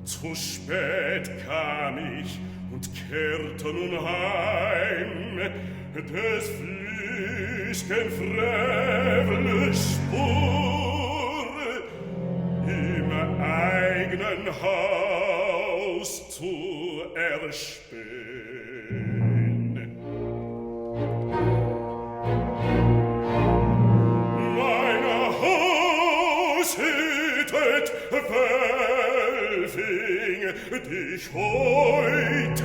Zu spät kam ich und kehrte nun heim, des flüchtigen Frevels Spur im eigenen Haus zu erspähen. Meine Haus hütet Wölfing dich heut,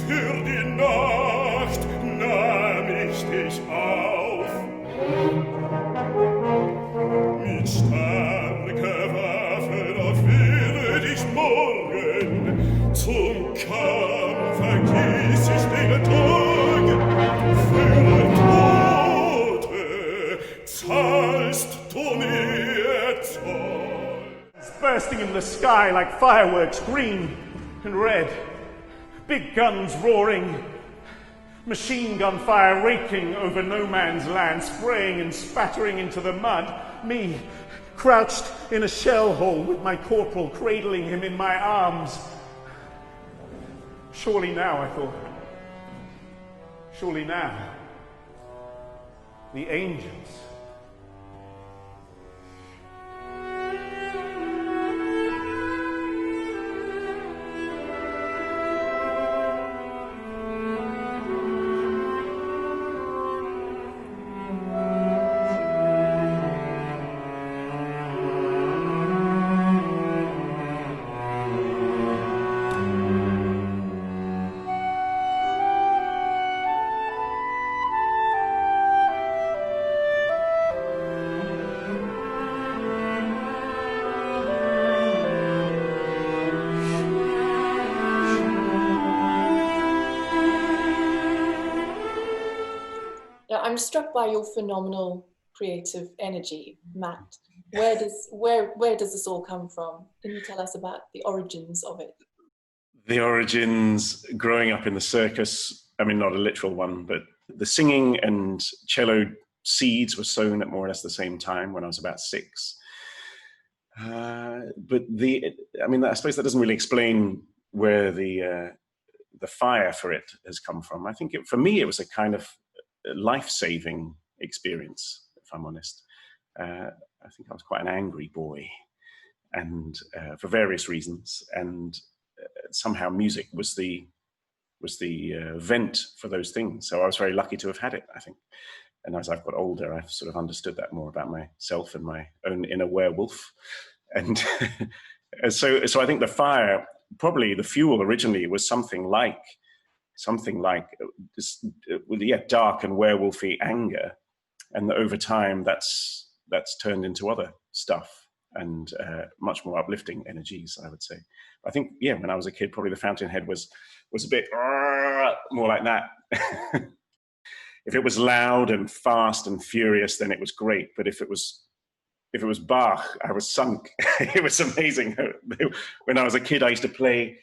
für die Nacht nahm ich dich auf. Mit starker Waffe doch werde ich morgen zum Kampf vergieß ich den Tag. Für Tote zahlst du mir Zoll. It's bursting in the sky like fireworks, green and red. Big guns roaring, machine gun fire raking over no man's land, spraying and spattering into the mud. Me, crouched in a shell hole with my corporal cradling him in my arms. Surely now, I thought, surely now, the angels. I'm struck by your phenomenal creative energy, Matt. Where does this all come from? Can you tell us about the origins of it? The origins, growing up in the circus, I mean, not a literal one, but the singing and cello seeds were sown at more or less the same time when I was about 6. But I suppose that doesn't really explain where the fire for it has come from. I think for me, it was a kind of life-saving experience, if I'm honest. I think I was quite an angry boy, and for various reasons, and somehow music was the vent for those things. So I was very lucky to have had it, I think. And as I've got older, I've sort of understood that more about myself and my own inner werewolf. And so I think the fire, probably the fuel originally was something like this, dark and werewolfy anger, and over time that's turned into other stuff and much more uplifting energies, I would say. I think when I was a kid, probably the Fountainhead was a bit more like that. If it was loud and fast and furious, then it was great. But if it was Bach, I was sunk. It was amazing. When I was a kid, I used to play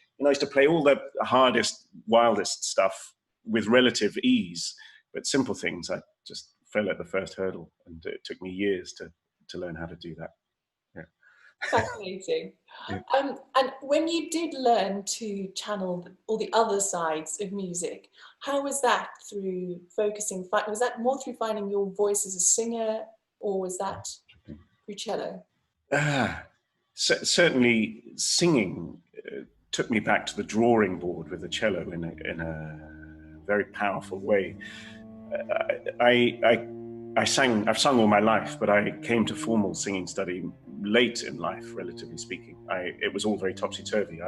all the hardest, wildest stuff with relative ease, but simple things, I just fell at the first hurdle, and it took me years to learn how to do that. Yeah. Fascinating. Yeah. And when you did learn to channel all the other sides of music, how was that through focusing? Was that more through finding your voice as a singer, or was that through cello? Certainly singing took me back to the drawing board with the cello in a very powerful way. I've sung all my life, but I came to formal singing study late in life, relatively speaking. It was all very topsy-turvy.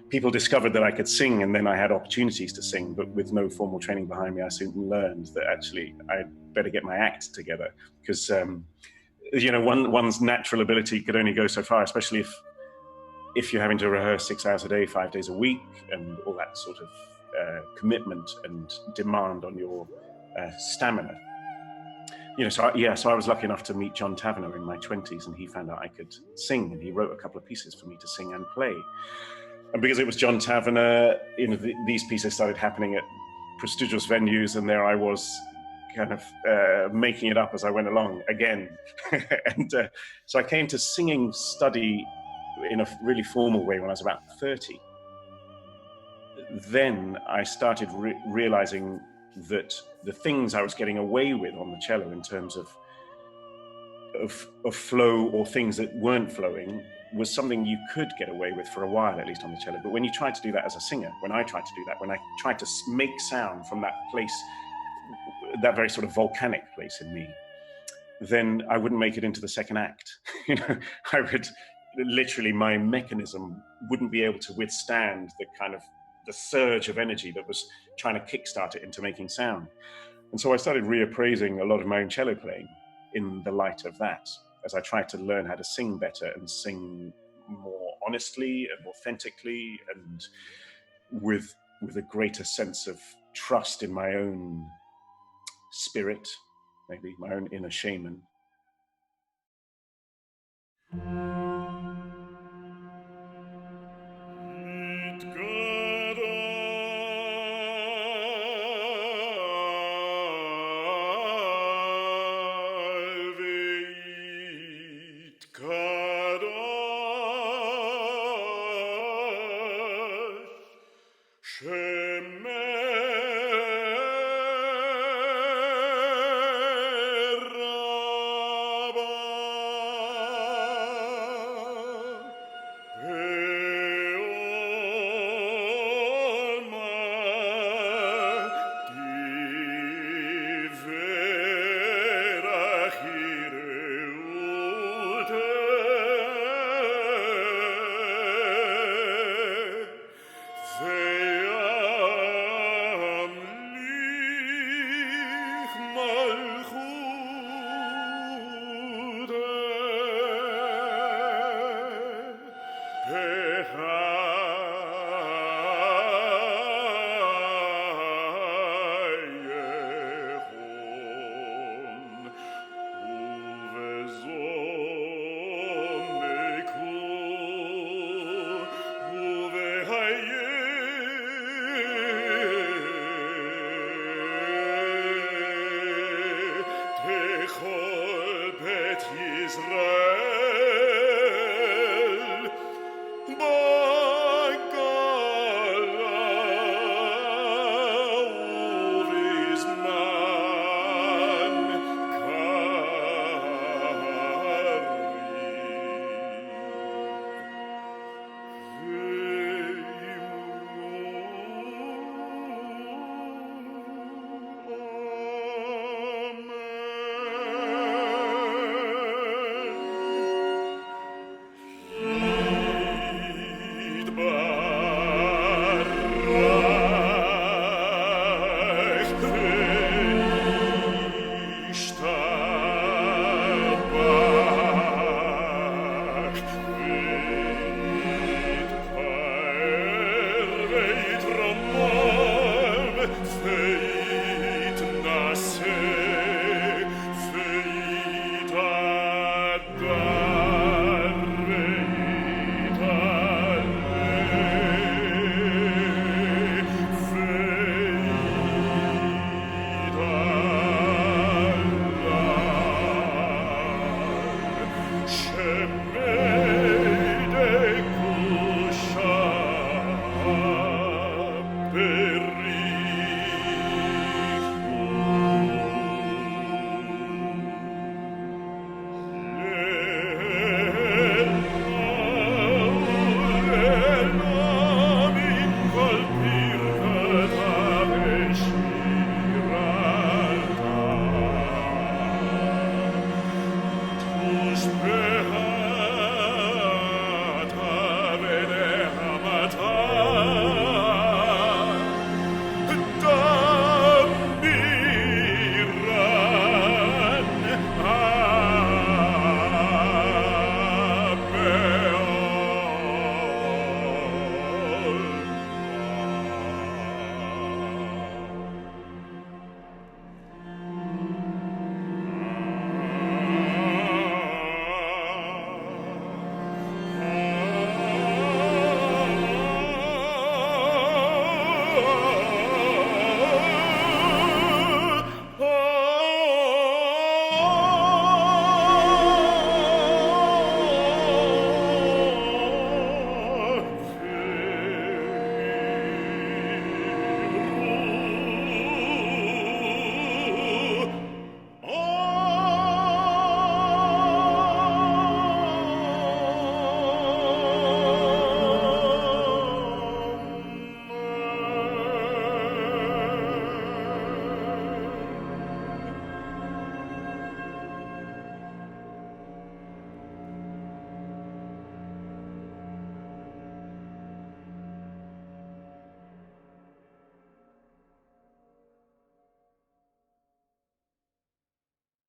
People discovered that I could sing, and then I had opportunities to sing, but with no formal training behind me, I soon learned that actually I'd better get my act together, because one's natural ability could only go so far, especially if you're having to rehearse 6 hours a day, 5 days a week, and all that sort of commitment and demand on your stamina. So I was lucky enough to meet John Tavener in my 20s, and he found out I could sing, and he wrote a couple of pieces for me to sing and play. And because it was John Tavener, these pieces started happening at prestigious venues, and there I was kind of making it up as I went along again. And so I came to singing study in a really formal way when I was about 30. Then I started realizing that the things I was getting away with on the cello in terms of flow, or things that weren't flowing, was something you could get away with for a while, at least on the cello. But when you try to do that as a singer, when I tried to do that, when I tried to make sound from that place, that very sort of volcanic place in me, then I wouldn't make it into the second act. I would literally, my mechanism wouldn't be able to withstand the surge of energy that was trying to kickstart it into making sound. And so I started reappraising a lot of my own cello playing in the light of that, as I tried to learn how to sing better and sing more honestly and authentically, and with a greater sense of trust in my own spirit, maybe my own inner shaman. They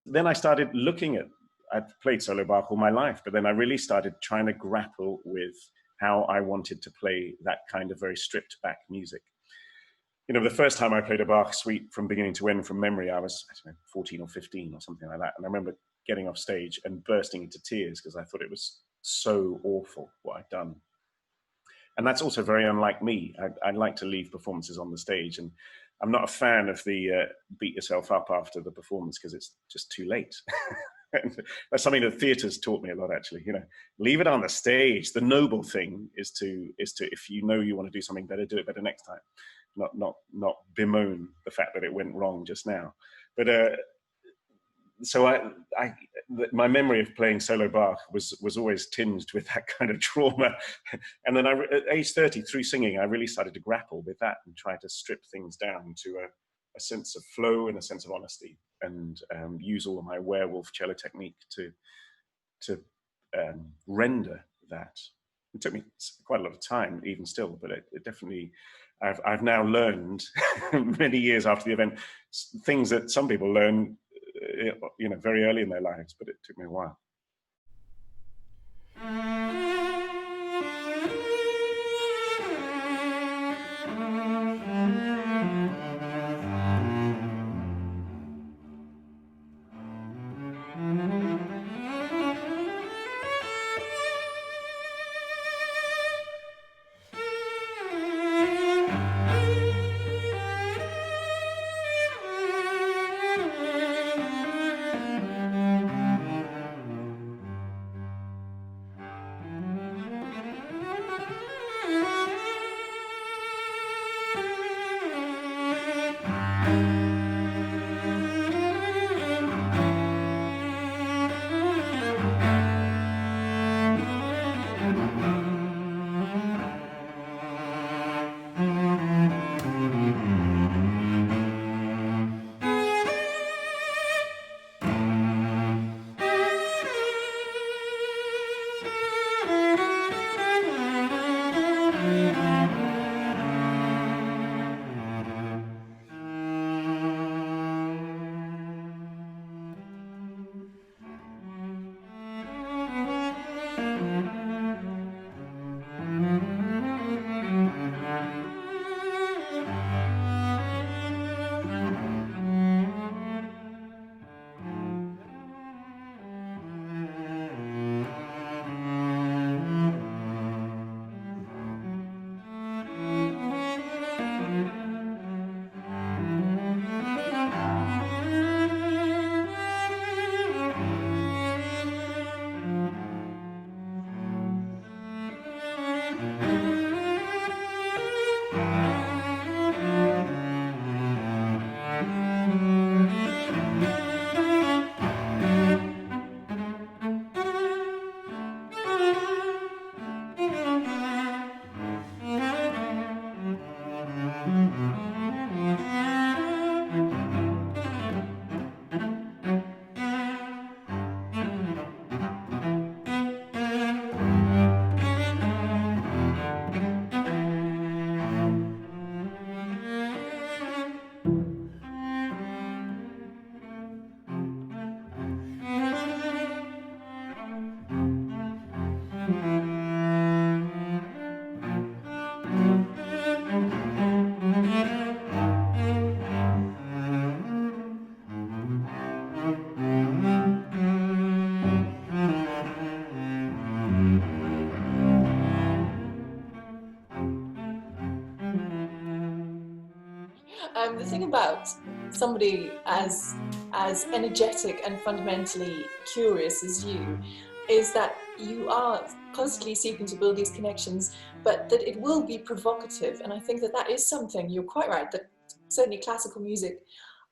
Then I started looking at, I'd played solo Bach all my life, but then I really started trying to grapple with how I wanted to play that kind of very stripped back music. You know, the first time I played a Bach suite from beginning to end from memory, I was, I don't know, 14 or 15 or something like that. And I remember getting off stage and bursting into tears because I thought it was so awful what I'd done. And that's also very unlike me. I like to leave performances on the stage, and I'm not a fan of the beat yourself up after the performance because it's just too late. And that's something that theatre's taught me a lot, actually. You know, leave it on the stage. The noble thing is to if you know you want to do something better, do it better next time. Not bemoan the fact that it went wrong just now. But so my memory of playing solo Bach was always tinged with that kind of trauma. And then at age 30, through singing, I really started to grapple with that and try to strip things down to a sense of flow and a sense of honesty, and use all of my werewolf cello technique to render that. It took me quite a lot of time, even still, but it definitely, I've now learned many years after the event, things that some people learn, you know, very early in their lives, but it took me a while. The thing about somebody as energetic and fundamentally curious as you is that you are constantly seeking to build these connections, but that it will be provocative. And I think that that is something, you're quite right, that certainly classical music,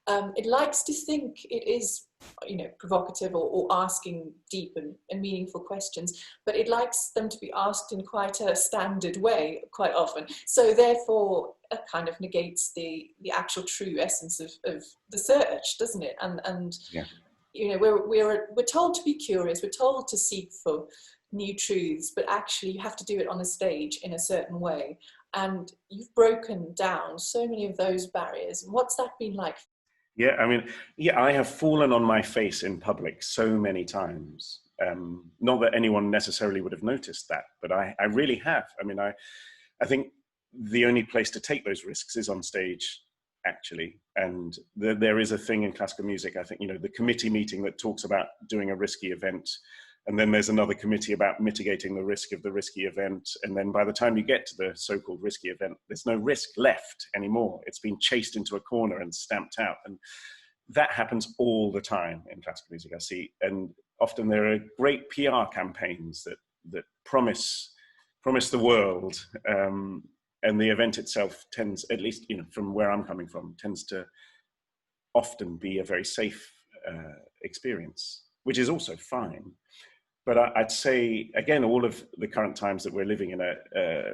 it likes to think it is, you know, provocative or asking deep and meaningful questions, but it likes them to be asked in quite a standard way quite often. So therefore, it kind of negates the actual true essence of the search, doesn't it? And yeah. You know, we're told to be curious, we're told to seek for new truths, but actually you have to do it on a stage in a certain way. And you've broken down so many of those barriers. What's that been like? Yeah, I mean, yeah, I have fallen on my face in public so many times. Not that anyone necessarily would have noticed that, but I really have. I mean, I think the only place to take those risks is on stage, actually. And there is a thing in classical music, I think, you know, the committee meeting that talks about doing a risky event. And then there's another committee about mitigating the risk of the risky event. And then by the time you get to the so-called risky event, there's no risk left anymore. It's been chased into a corner and stamped out. And that happens all the time in classical music, I see. And often there are great PR campaigns that promise the world. And the event itself tends, at least, you know, from where I'm coming from, tends to often be a very safe experience, which is also fine. But I'd say, again, all of the current times that we're living in are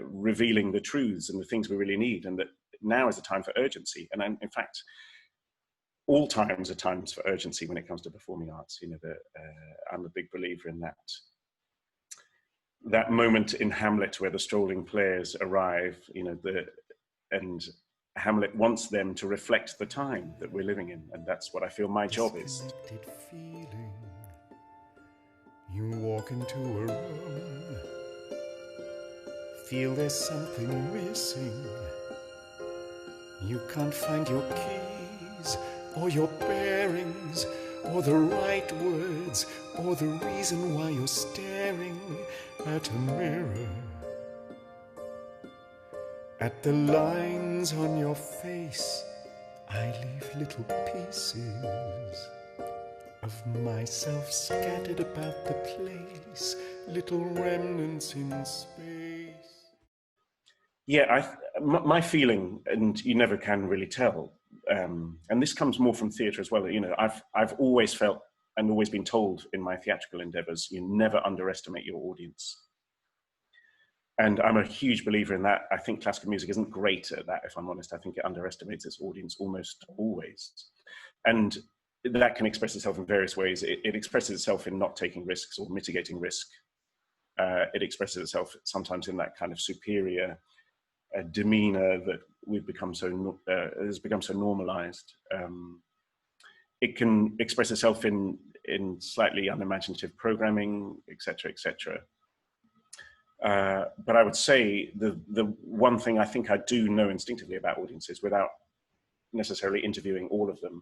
revealing the truths and the things we really need, and that now is a time for urgency. And in fact, all times are times for urgency when it comes to performing arts. You know, I'm a big believer in that moment in Hamlet where the strolling players arrive, you know, and Hamlet wants them to reflect the time that we're living in. And that's what I feel my job is. Feeling. You walk into a room, feel there's something missing. You can't find your keys or your bearings or the right words or the reason why you're staring at a mirror, at the lines on your face. I leave little pieces of myself scattered about the place, little remnants in space. Yeah, my feeling, and you never can really tell, and this comes more from theatre as well. You know, I've always felt and always been told in my theatrical endeavours, you never underestimate your audience. And I'm a huge believer in that. I think classical music isn't great at that, if I'm honest. I think it underestimates its audience almost always. And that can express itself in various ways. It expresses itself in not taking risks or mitigating risk. It expresses itself sometimes in that kind of superior demeanor that we've become has become so normalized. It can express itself in slightly unimaginative programming, etc., etc. But I would say the one thing I think I do know instinctively about audiences, without necessarily interviewing all of them,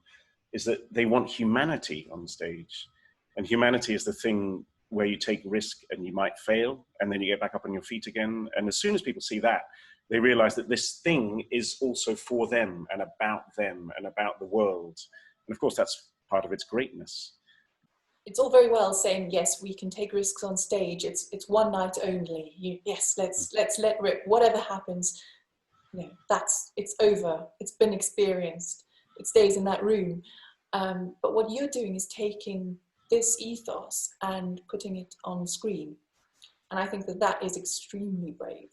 is that they want humanity on stage. And humanity is the thing where you take risk and you might fail, and then you get back up on your feet again. And as soon as people see that, they realize that this thing is also for them and about the world. And of course, that's part of its greatness. It's all very well saying, yes, we can take risks on stage. It's one night only. Yes, let's let rip. Whatever happens, you know, it's over. It's been experienced. It stays in that room. But what you're doing is taking this ethos and putting it on screen. And I think that is extremely brave.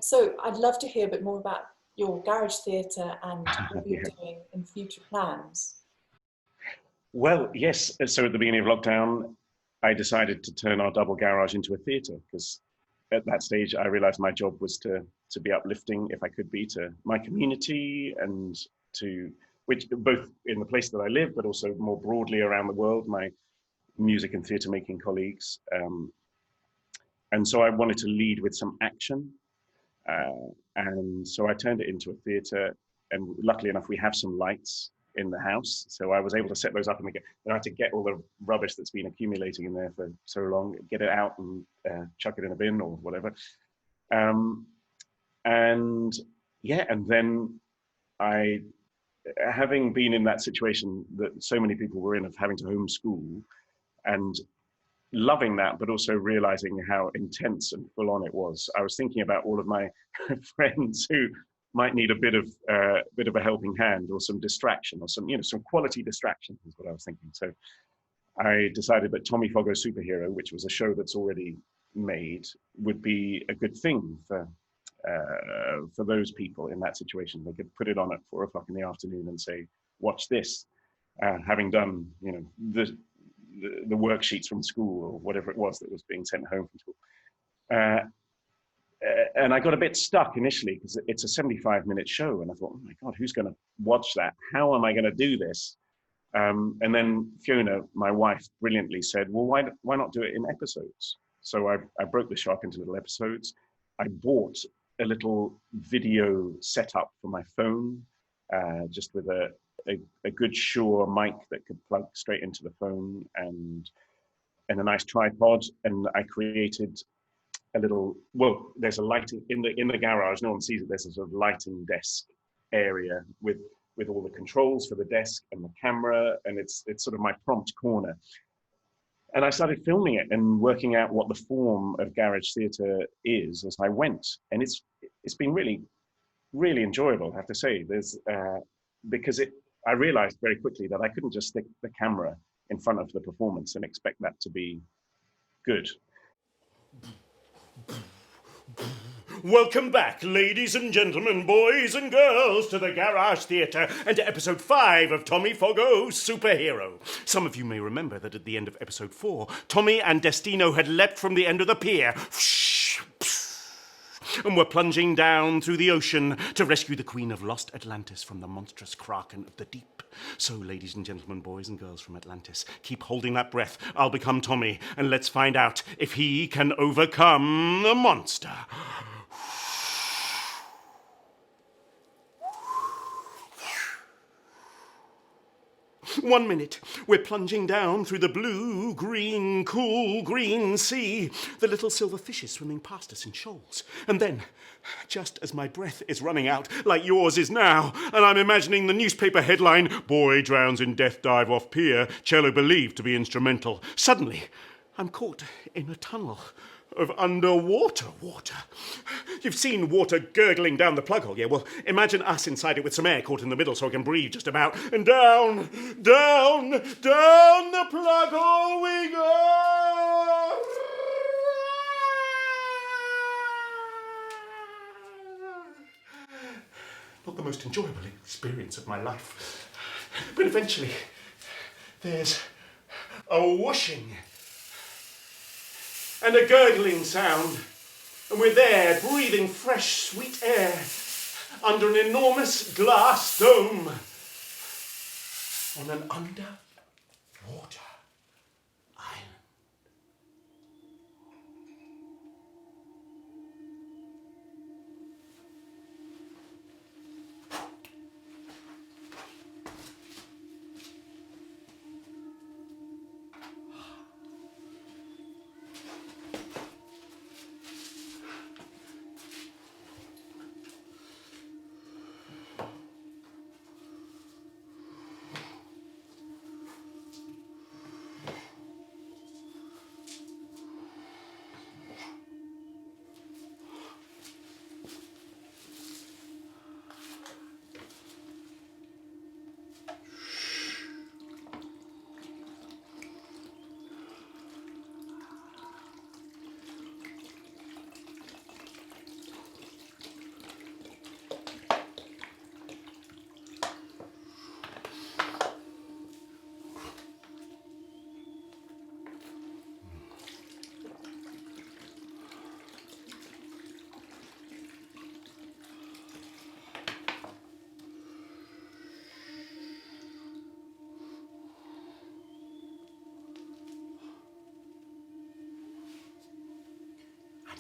So I'd love to hear a bit more about your garage theatre and what you're doing in future plans. Well, yes. So at the beginning of lockdown, I decided to turn our double garage into a theatre, because at that stage I realized my job was to be uplifting, if I could be, to my community, and to which both in the place that I live, but also more broadly around the world, my music and theatre making colleagues. And so I wanted to lead with some action. And so I turned it into a theatre, and luckily enough, we have some lights in the house. So I was able to set those up, and I had to get all the rubbish that's been accumulating in there for so long, get it out and chuck it in a bin or whatever. And yeah, and then having been in that situation that so many people were in, of having to homeschool, and loving that, but also realizing how intense and full on it was, I was thinking about all of my friends who might need a bit of a helping hand, or some distraction, or some quality distraction is what I was thinking. So I decided that Tommy Foggo Superhero, which was a show that's already made, would be a good thing for those people in that situation. They could put it on at 4 o'clock in the afternoon and say, watch this, having done, the worksheets from school or whatever it was that was being sent home from school. and I got a bit stuck initially because it's a 75-minute show. And I thought, oh my God, who's going to watch that? How am I going to do this? And then Fiona, my wife, brilliantly said, well, why not do it in episodes? So I broke the show up into little episodes. I bought a little video setup for my phone, just with a good Shure mic that could plug straight into the phone and a nice tripod. And I created a little, well, there's a lighting in the garage, no one sees it, there's a sort of lighting desk area with all the controls for the desk and the camera, and it's sort of my prompt corner. And I started filming it and working out what the form of garage theatre is as I went. And it's been really, really enjoyable, I have to say. Because I realized very quickly that I couldn't just stick the camera in front of the performance and expect that to be good. Welcome back, ladies and gentlemen, boys and girls, to the Garage Theatre and to episode 5 of Tommy Foggo's Superhero. Some of you may remember that at the end of episode 4, Tommy and Destino had leapt from the end of the pier and were plunging down through the ocean to rescue the Queen of Lost Atlantis from the monstrous Kraken of the deep. So, ladies and gentlemen, boys and girls from Atlantis, keep holding that breath. I'll become Tommy, and let's find out if he can overcome the monster. 1 minute, we're plunging down through the blue, green, cool green sea. The little silver fishes swimming past us in shoals. And then, just as my breath is running out, like yours is now, and I'm imagining the newspaper headline, "Boy drowns in death dive off pier, cello believed to be instrumental," suddenly, I'm caught in a tunnel of underwater water. You've seen water gurgling down the plug hole, yeah? Well, imagine us inside it with some air caught in the middle so I can breathe just about. And down, down, down the plug hole we go! Not the most enjoyable experience of my life. But eventually, there's a whooshing and a gurgling sound, and we're there, breathing fresh, sweet air under an enormous glass dome on an underwater island.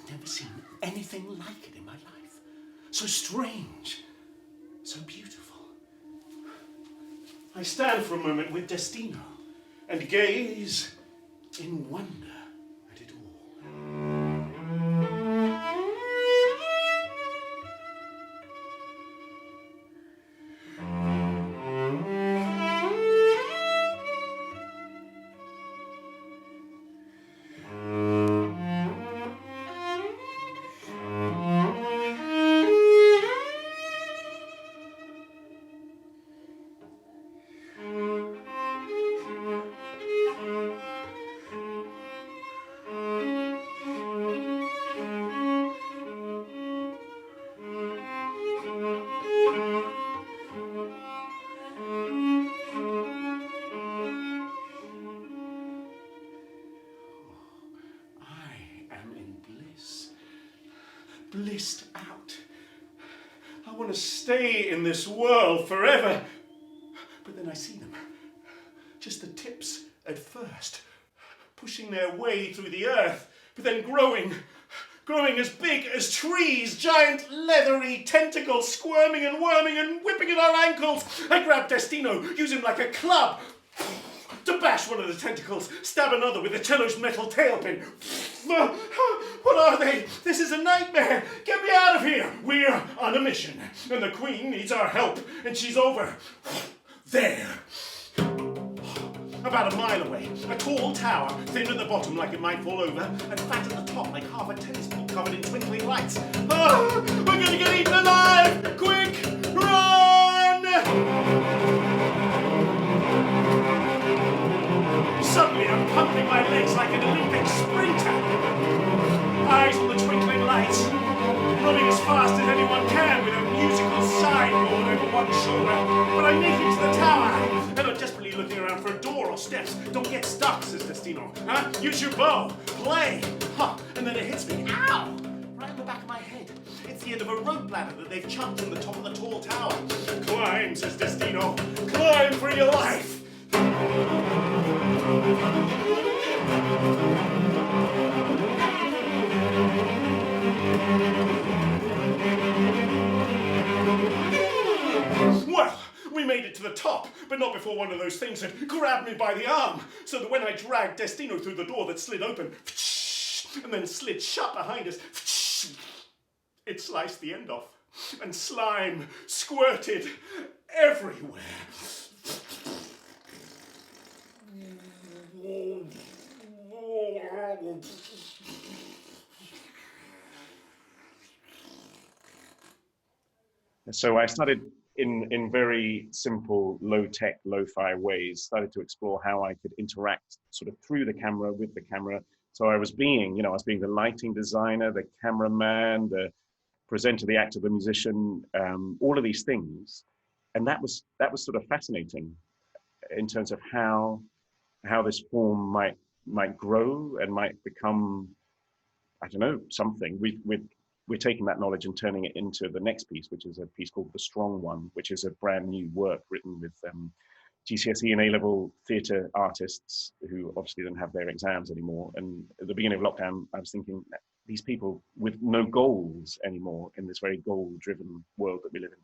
Never seen anything like it in my life. So strange, so beautiful. I stand for a moment with Destino and gaze in wonder at it all. want to stay in this world forever. But then I see them, just the tips at first, pushing their way through the earth, but then growing as big as trees, giant leathery tentacles squirming and worming and whipping at our ankles. I grab Destino, use him like a club to bash one of the tentacles, stab another with the cello's metal tailpin. What are they? This is a nightmare. Get me out of here. We're on a mission, and the Queen needs our help, and she's over there. About a mile away, a tall tower, thin at the bottom like it might fall over, and fat at the top like half a tennis ball covered in twinkling lights. Oh, we're gonna get eaten alive! Quick, run! Suddenly I'm pumping my legs like an Olympic sprinter. Eyes on the twinkling lights, running as fast as anyone can with a musical sideboard over one shoulder. But I make it to the tower, and I'm desperately looking around for a door or steps. Don't get stuck, says Destino. Huh? Use your bow. Play. Huh. And then it hits me. Ow! Right in the back of my head. It's the end of a rope ladder that they've chucked in the top of the tall tower. Climb, says Destino. Climb for your life. Well, we made it to the top, but not before one of those things had grabbed me by the arm, so that when I dragged Destino through the door that slid open, and then slid shut behind us, it sliced the end off, and slime squirted everywhere. So I started in very simple, low-tech, lo-fi ways, started to explore how I could interact sort of through the camera, with the camera. So I was being the lighting designer, the cameraman, the presenter, the actor, the musician, all of these things. And that was sort of fascinating in terms of how this form might grow and might become, I don't know, something. We're taking that knowledge and turning it into the next piece, which is a piece called The Strong One, which is a brand new work written with GCSE and A-level theatre artists who obviously don't have their exams anymore. And at the beginning of lockdown, I was thinking, these people with no goals anymore in this very goal-driven world that we live in,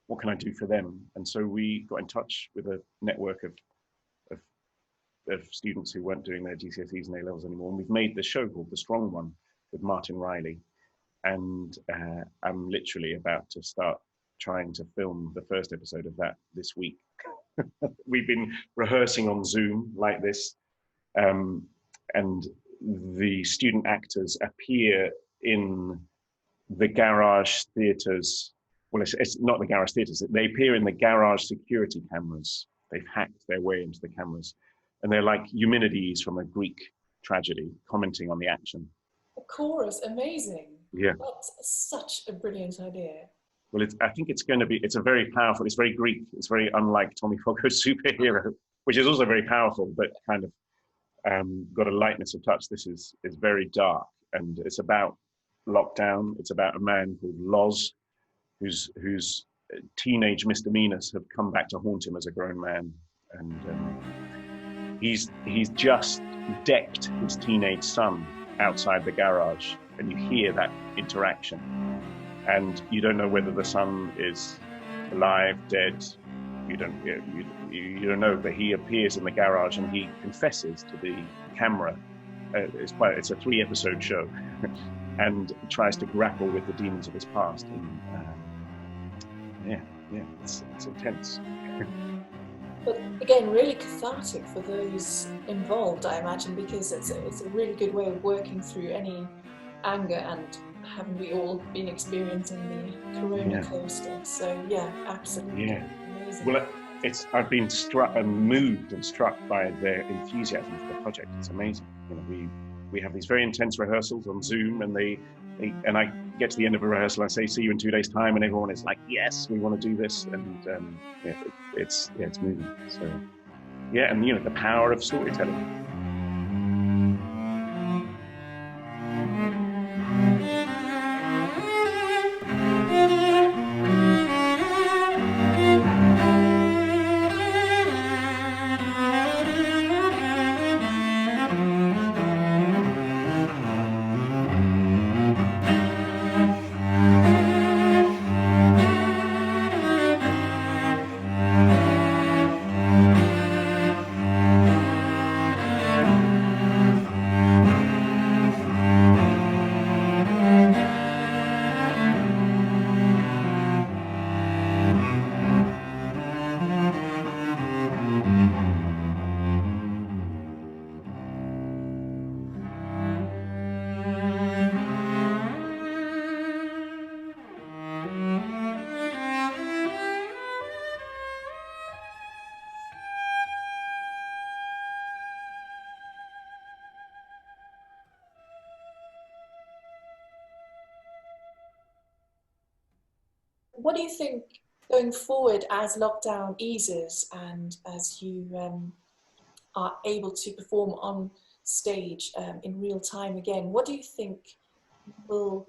what can I do for them? And so we got in touch with a network of students who weren't doing their GCSEs and A-levels anymore. And we've made this show called The Strong One with Martin Riley. And I'm literally about to start trying to film the first episode of that this week. We've been rehearsing on Zoom like this, and the student actors appear in the garage theatres. Well, it's not the garage theatres. They appear in the garage security cameras. They've hacked their way into the cameras. And they're like Eumenides from a Greek tragedy, commenting on the action. The chorus, amazing. Yeah. That's such a brilliant idea. Well, I think it's a very powerful, it's very Greek, it's very unlike Tommy Foggo's superhero, which is also very powerful, but kind of got a lightness of touch. This is very dark, and it's about lockdown. It's about a man called Loz, whose teenage misdemeanors have come back to haunt him as a grown man. And he's just decked his teenage son outside the garage, and you hear that interaction, and you don't know whether the son is alive, dead. You don't know, but he appears in the garage and he confesses to the camera. It's a 3-episode show, and tries to grapple with the demons of his past. And it's intense. But again, really cathartic for those involved, I imagine, because it's a really good way of working through any anger, and haven't we all been experiencing the Corona coaster? So yeah, absolutely. Yeah. Amazing. Well, I've been struck and moved and struck by their enthusiasm for the project. It's amazing. We have these very intense rehearsals on Zoom, and and I get to the end of a rehearsal, I say, see you in 2 days' time, and everyone is like, yes, we want to do this. And it's moving. So yeah, and the power of storytelling. What do you think going forward as lockdown eases and as you are able to perform on stage in real time again? What do you think will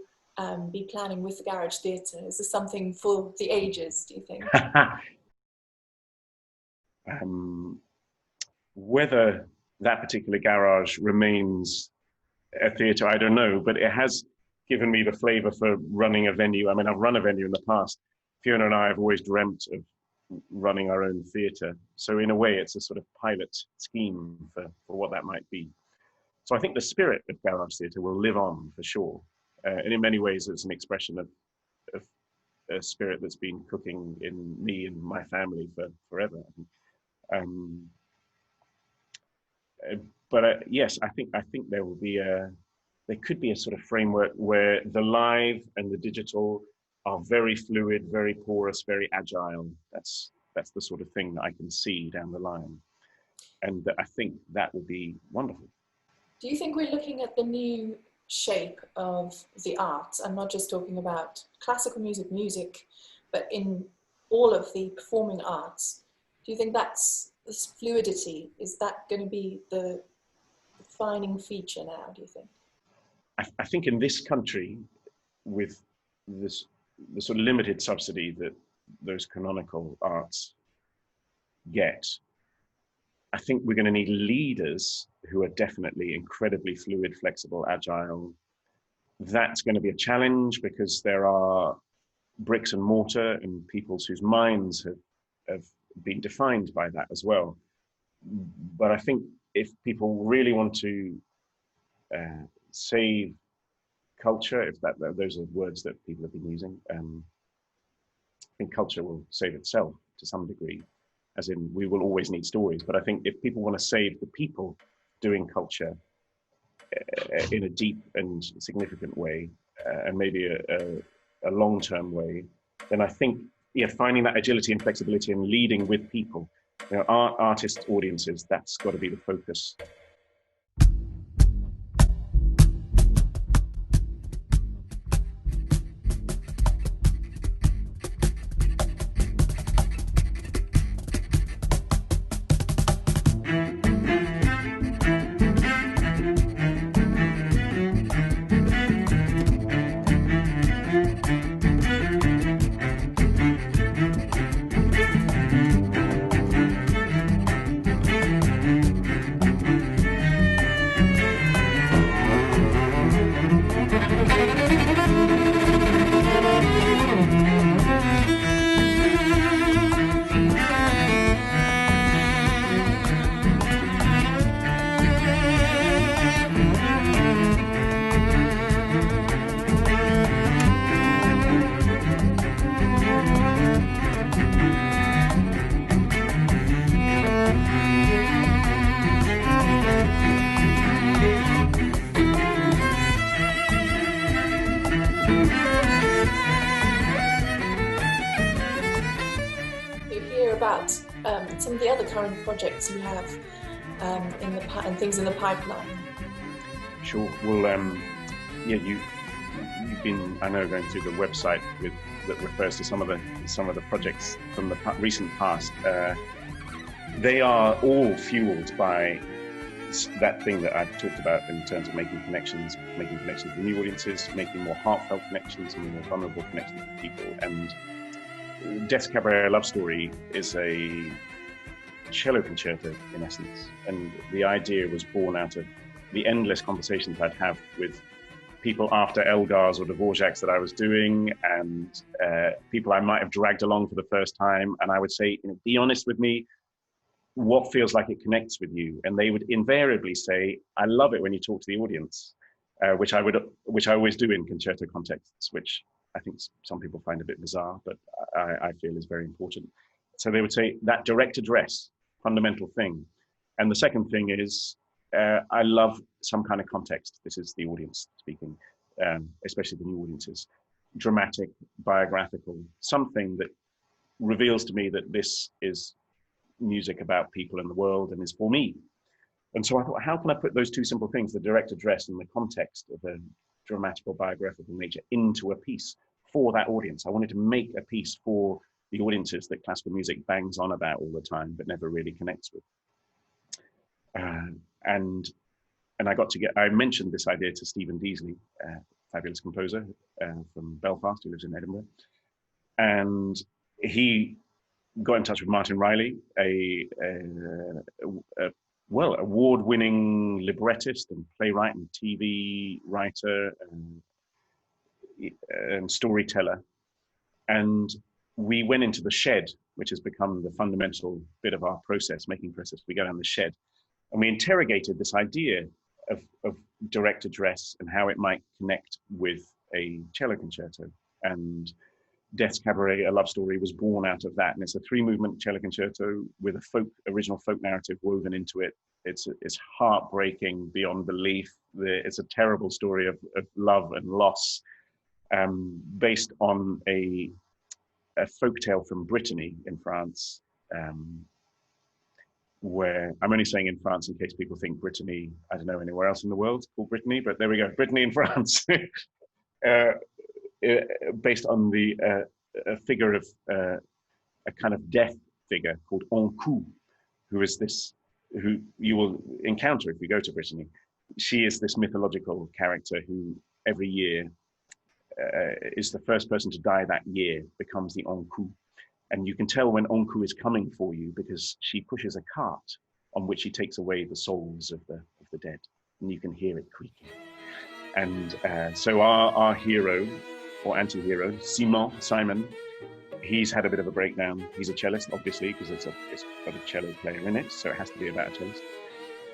be planning with the Garage Theatre? Is this something for the ages, do you think? Whether that particular garage remains a theatre, I don't know, but it has given me the flavour for running a venue. I mean, I've run a venue in the past. Fiona and I have always dreamt of running our own theatre. So in a way, it's a sort of pilot scheme for what that might be. So I think the spirit of Garage Theatre will live on for sure. And in many ways, it's an expression of a spirit that's been cooking in me and my family for forever. But yes, I think there will be there could be a sort of framework where the live and the digital are very fluid, very porous, very agile. That's the sort of thing that I can see down the line, and I think that will be wonderful. Do you think we're looking at the new shape of the arts? I'm not just talking about classical music, but in all of the performing arts. Do you think that's this fluidity? Is that going to be the defining feature now, do you think? I think in this country, with the sort of limited subsidy that those canonical arts get, I think we're going to need leaders who are definitely incredibly fluid, flexible, agile. That's going to be a challenge because there are bricks and mortar and peoples whose minds have been defined by that as well. But I think if people really want to save culture, if those are words that people have been using, I think culture will save itself to some degree, as in we will always need stories. But I think if people want to save the people doing culture in a deep and significant way, and maybe a long-term way, then I think finding that agility and flexibility and leading with people, artists, audiences, that's got to be the focus. About some of the other current projects you have and things in the pipeline. Sure. Well, you've been, I know, going through the website that refers to some of the projects from the recent past. They are all fueled by that thing that I've talked about in terms of making connections with new audiences, making more heartfelt connections and more vulnerable connections with people. And Death's Cabaret Love Story is a cello concerto in essence, and the idea was born out of the endless conversations I'd have with people after Elgar's or Dvorak's that I was doing, and people I might have dragged along for the first time, and I would say, be honest with me, what feels like it connects with you? And they would invariably say, I love it when you talk to the audience, which I always do in concerto contexts, which I think some people find a bit bizarre, but I feel is very important. So they would say that direct address, fundamental thing. And the second thing is, I love some kind of context. This is the audience speaking, especially the new audiences. Dramatic, biographical, something that reveals to me that this is music about people in the world and is for me. And so I thought, how can I put those two simple things, the direct address and the context of a dramatic or biographical nature, into a piece for that audience. I wanted to make a piece for the audiences that classical music bangs on about all the time, but never really connects with. And I mentioned this idea to Stephen Deasley, fabulous composer from Belfast, who lives in Edinburgh. And he got in touch with Martin Riley, award-winning librettist and playwright and TV writer and storyteller. And we went into the shed, which has become the fundamental bit of our making process. We go down the shed and we interrogated this idea of direct address and how it might connect with a cello concerto. And Death's Cabaret, A Love Story, was born out of that. And it's a 3-movement cello concerto with a original folk narrative woven into it. It's heartbreaking beyond belief. It's a terrible story of love and loss, based on a folk tale from Brittany in France, where, I'm only saying in France in case people think Brittany, I don't know, anywhere else in the world called Brittany, but there we go, Brittany in France. Based on a figure of a kind of death figure called Ankou, who you will encounter if you go to Brittany. She is this mythological character who every year is the first person to die that year, becomes the Ankou. And you can tell when Ankou is coming for you because she pushes a cart on which she takes away the souls of the dead, and you can hear it creaking. And so our hero, or anti-hero, Simon, he's had a bit of a breakdown. He's a cellist, obviously, because it's got a cello player in it, so it has to be about a cellist.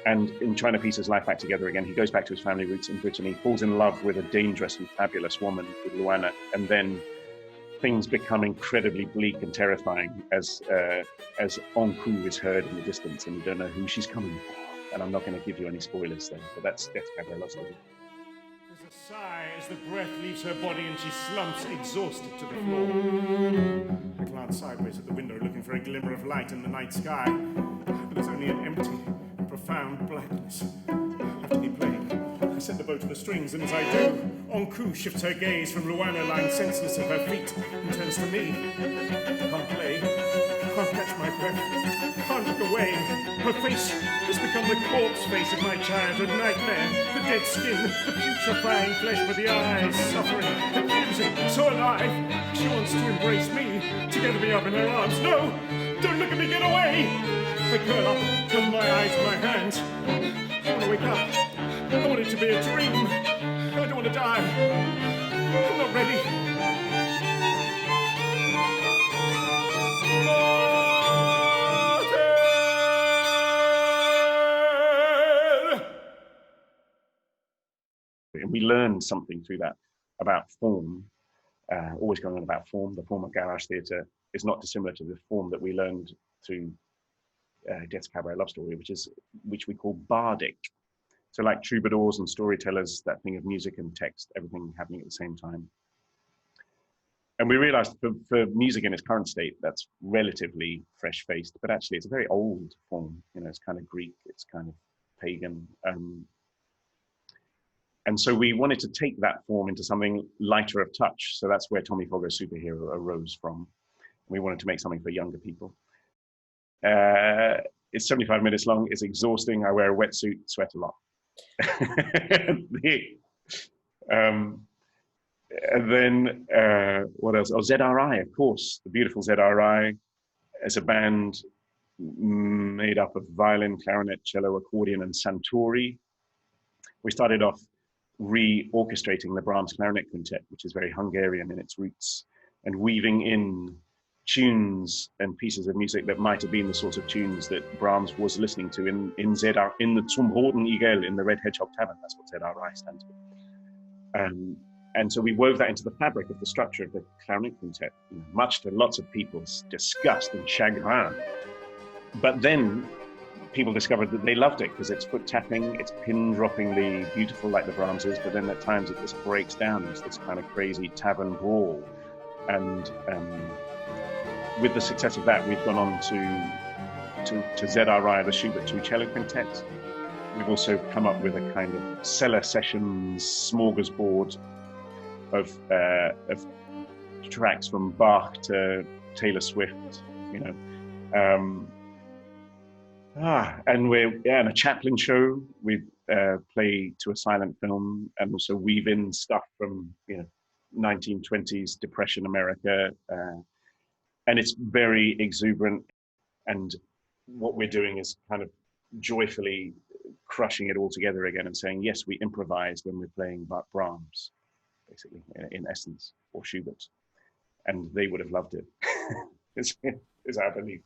And in trying to piece his life back together again, he goes back to his family roots in Brittany, falls in love with a dangerous and fabulous woman called Luana, and then things become incredibly bleak and terrifying as Ankou is heard in the distance, and you don't know who she's coming for. And I'm not going to give you any spoilers there, but that's Cabaret Love Story. There's a sigh as the breath leaves her body and she slumps exhausted to the floor. I glance sideways at the window looking for a glimmer of light in the night sky, but there's only an empty and profound blackness. I have to keep playing. I set the bow to the strings, and as I do, Ankou shifts her gaze from Luana lying senseless at her feet and turns to me. I can't play. I can't catch my breath. I can't look away. Her face has become the corpse face of my childhood nightmare. The dead skin, the putrefying flesh, but the eyes suffering, accusing, so alive. She wants to embrace me, to gather me up in her arms. No! Don't look at me, get away! I curl up, cover my eyes with my hands. I want to wake up. I want it to be a dream. I don't want to die. I'm not ready. And we learned something through that about form, always going on about form. The form of garage theatre is not dissimilar to the form that we learned through Death's Cabaret Love Story, which we call bardic. So like troubadours and storytellers, that thing of music and text, everything happening at the same time. And we realized for music in its current state, that's relatively fresh-faced, but actually it's a very old form. You know, it's kind of Greek, it's kind of pagan. And so we wanted to take that form into something lighter of touch. So that's where Tommy Foggo's Superhero arose from. We wanted to make something for younger people. It's 75 minutes long, it's exhausting. I wear a wetsuit, sweat a lot. And then what else? Oh, ZRI, of course, the beautiful ZRI as a band made up of violin, clarinet, cello, accordion, and santori. We started off re-orchestrating the Brahms Clarinet Quintet, which is very Hungarian in its roots, and weaving in tunes and pieces of music that might have been the sorts of tunes that Brahms was listening to in the Zum Roten Igel, in the Red Hedgehog Tavern. That's what ZRI stands for. And so we wove that into the fabric of the structure of the clarinet quintet, much to lots of people's disgust and chagrin. But then people discovered that they loved it because it's foot tapping, it's pin-droppingly beautiful like the Brahms is, but then at times it just breaks down. It's this kind of crazy tavern brawl. And with the success of that, we've gone on to ZRI, the Schubert II cello quintet. We've also come up with a kind of cellar sessions smorgasbord of tracks from Bach to Taylor Swift, you know. And we're in a Chaplin show. We play to a silent film and also weave in stuff from 1920s Depression America, and it's very exuberant. And what we're doing is kind of joyfully crushing it all together again and saying, yes, we improvised when we're playing Brahms, basically, in essence, or Schubert, and they would have loved it. is our belief.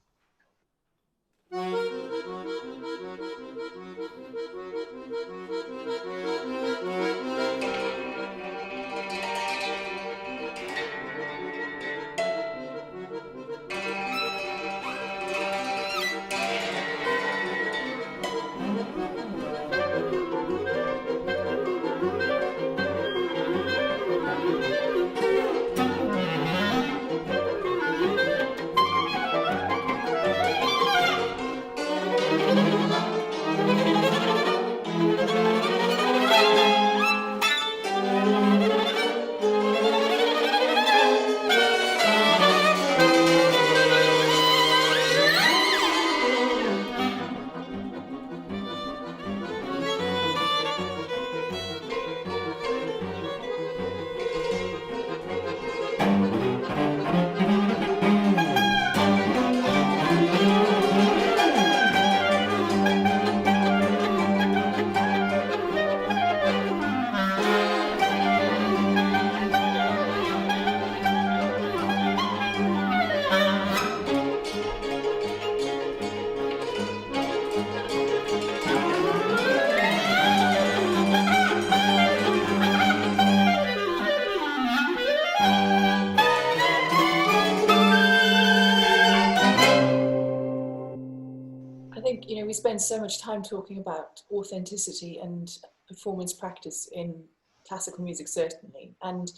We spend so much time talking about authenticity and performance practice in classical music, certainly. And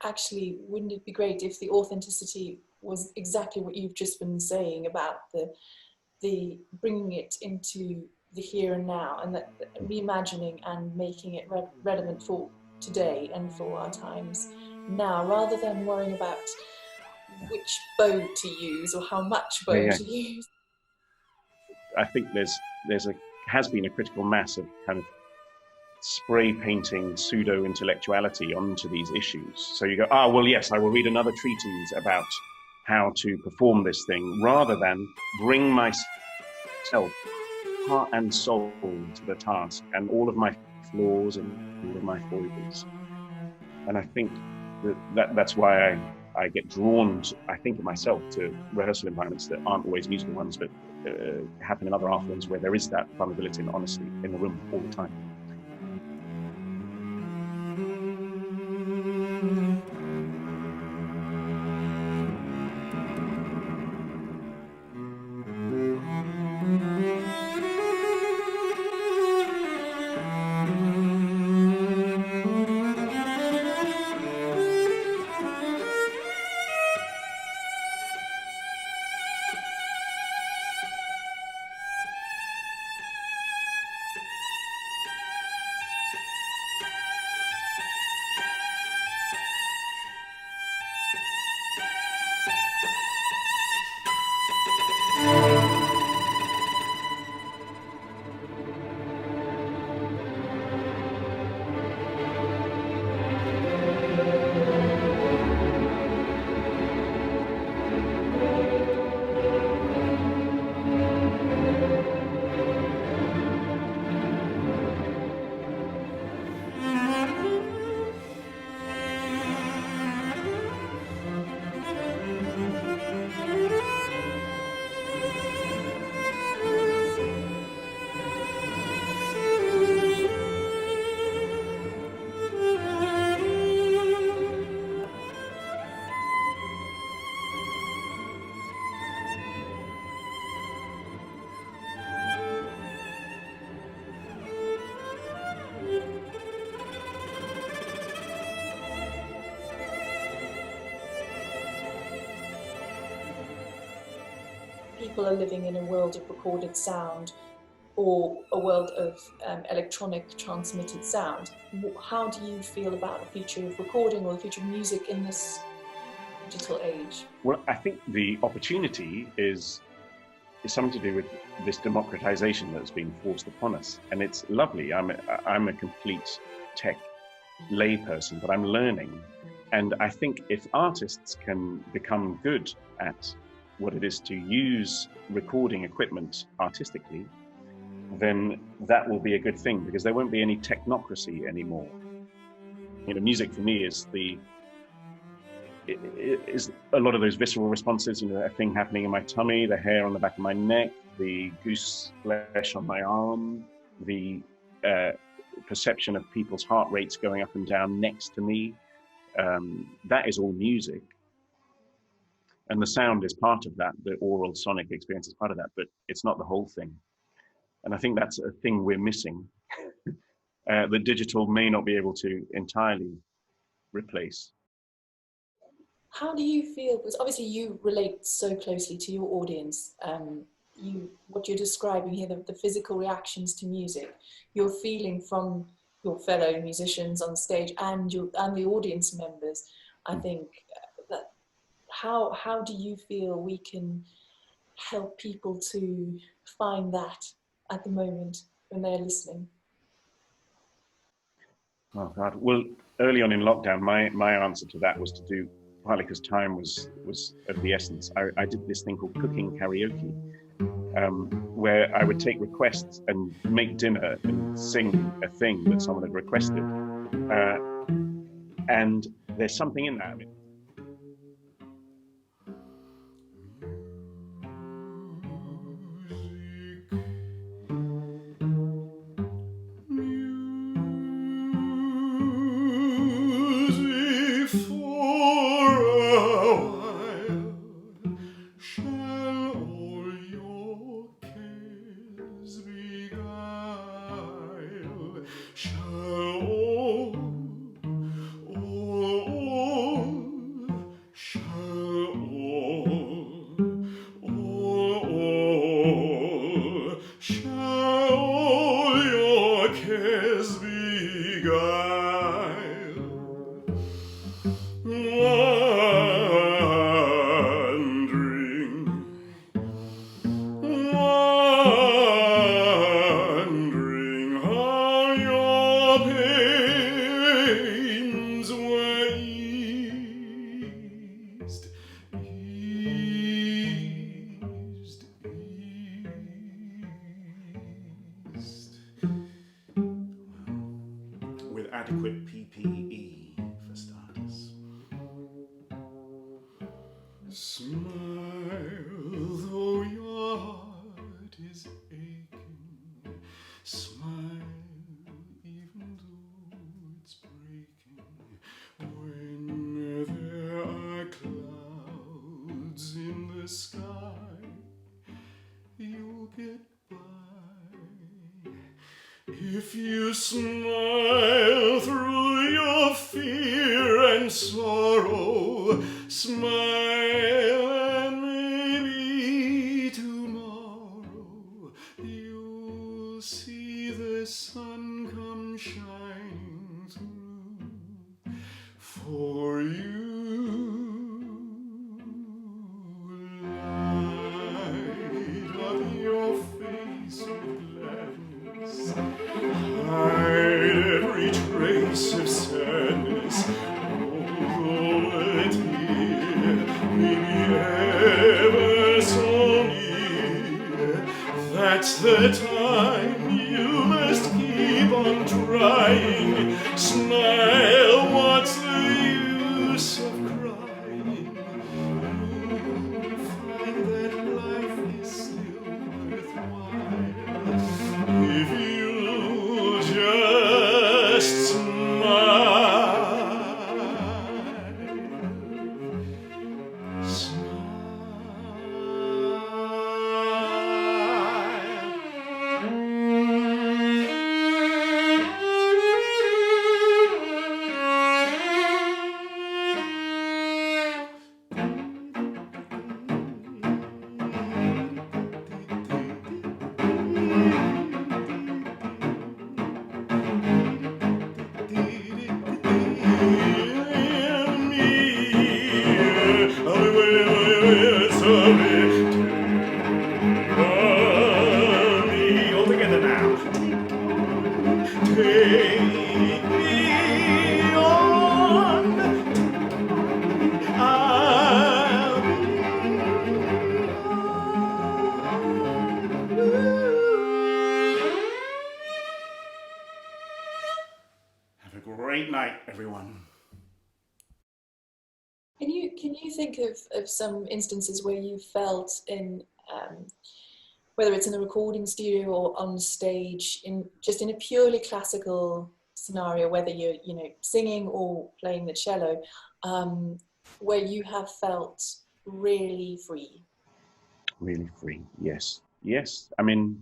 actually, wouldn't it be great if the authenticity was exactly what you've just been saying about the bringing it into the here and now, and that reimagining and making it relevant for today and for our times now, rather than worrying about which bow to use or how much bow to use. I think has been a critical mass of kind of spray painting pseudo intellectuality onto these issues. So you go, well, yes, I will read another treatise about how to perform this thing, rather than bring myself heart and soul to the task and all of my flaws and all of my foibles. And I think that's why I get drawn to, I think myself, to rehearsal environments that aren't always musical ones, but happen in other art forms where there is that vulnerability and honesty in the room all the time. People are living in a world of recorded sound or a world of electronic transmitted sound. How do you feel about the future of recording or the future of music in this digital age? Well, I think the opportunity is something to do with this democratization that's been forced upon us, and it's lovely. I'm a complete tech layperson, but I'm learning, and I think if artists can become good at what it is to use recording equipment artistically, then that will be a good thing, because there won't be any technocracy anymore. You know, music for me is is a lot of those visceral responses, you know, a thing happening in my tummy, the hair on the back of my neck, the goose flesh on my arm, the perception of people's heart rates going up and down next to me. That is all music. And the sound is part of that, the aural sonic experience is part of that, but it's not the whole thing. And I think that's a thing we're missing, that digital may not be able to entirely replace. How do you feel, because obviously you relate so closely to your audience, what you're describing here, the physical reactions to music, you're feeling from your fellow musicians on stage and the audience members, I think, that how do you feel we can help people to find that at the moment when they're listening? Oh God, well, early on in lockdown, my answer to that was to do, partly because time was of the essence, I did this thing called cooking karaoke, where I would take requests and make dinner and sing a thing that someone had requested. And there's something in that. I mean, adequate PPE for starters. Smile though your heart is aching. Smile even though it's breaking. When there are clouds in the sky, you'll get by. If you smile through your fear and sorrow, smile and maybe tomorrow you'll see the sun come shining through for you. Light up your face with gladness. Hide every trace of sadness, although a tear may be ever so near. That's the time you must keep on trying. Smile, what's the use of crying? You'll find that life is still worthwhile if you just smile. Smile. think of some instances where you felt in, whether it's in the recording studio or on stage, in a purely classical scenario, whether you're, you know, singing or playing the cello, where you have felt really free? Really free, yes. Yes, I mean,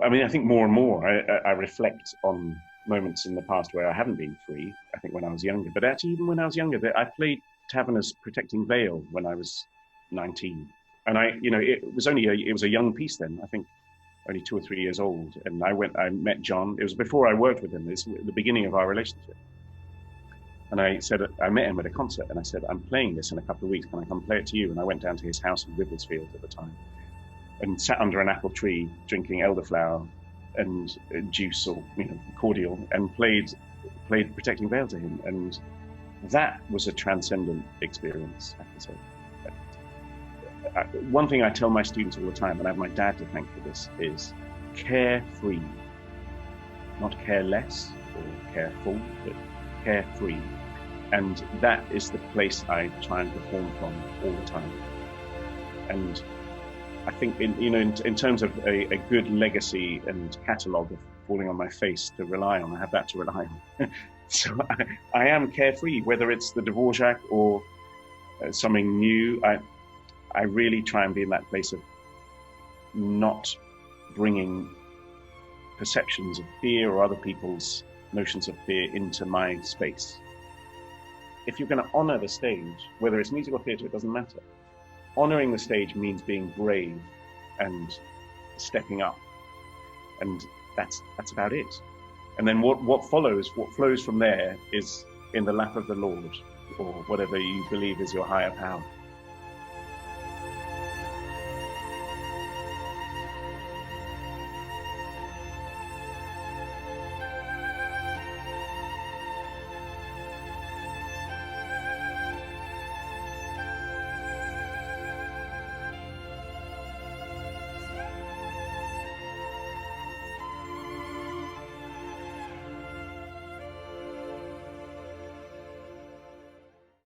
I think more and more I reflect on moments in the past where I haven't been free. I think when I was younger, but actually even when I was younger, I played Taverner's Protecting Veil when I was 19. And it was a young piece then, I think only 2 or 3 years old. And I met John. It was before I worked with him. It's the beginning of our relationship. And I met him at a concert and I said, I'm playing this in a couple of weeks. Can I come play it to you? And I went down to his house in Riversfield at the time and sat under an apple tree drinking elderflower and juice or, cordial, and played Protecting Veil to him. And that was a transcendent experience, I have to say. One thing I tell my students all the time, and I have my dad to thank for this, is carefree. Not careless or careful, but carefree. And that is the place I try and perform from all the time. And I think in terms of a good legacy and catalogue of falling on my face to rely on, I have that to rely on. So I am carefree, whether it's the Dvorak or something new. I really try and be in that place of not bringing perceptions of fear or other people's notions of fear into my space. If you're going to honor the stage, whether it's music or theatre, it doesn't matter. Honoring the stage means being brave and stepping up. And that's about it. And then what flows from there is in the lap of the Lord, or whatever you believe is your higher power.